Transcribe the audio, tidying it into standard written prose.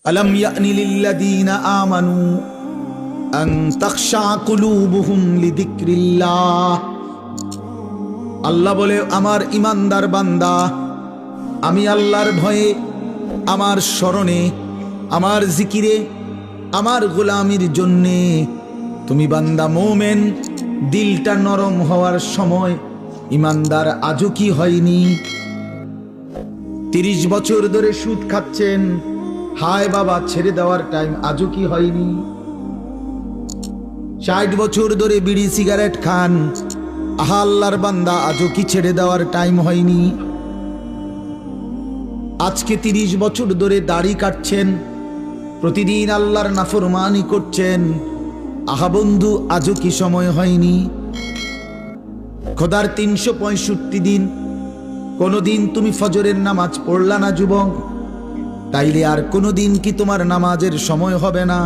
আলাম ইয়ানি লিল্লাযীনা আমানু আন তাখশা কুলুবুহুম লিযিকরিল্লাহ। আল্লাহ বলে, আমার ইমানদার বান্দা, আমি আল্লাহর ভয়ে, আমার স্মরণে, আমার জিকিরে, আমার গোলামির জন্যে তুমি বান্দা মোমেন দিলটা নরম হওয়ার সময় ইমানদার আজও কি হয়নি? 30 বছর ধরে সুদ খাচ্ছেন, হায় বাবা ছেড়ে দেওয়ার টাইম আজও কি হয়নি? 60 বছর ধরে বিড়ি সিগারেট খান, আহা আল্লাহর বান্দা আজও কি ছেড়ে দেওয়ার টাইম হয়নি? আজকে 30 বছর ধরে দাড়ি কাটছেন, প্রতিদিন আল্লাহর নাফরমানি করছেন, আহা বন্ধু আজও কি সময় হয়নি? খোদার 365 দিন কোনদিন তুমি ফজরের নামাজ পড়লা না যুবক? তাইলে আর কোনদিন কি তোমার নামাজের সময় হবে না?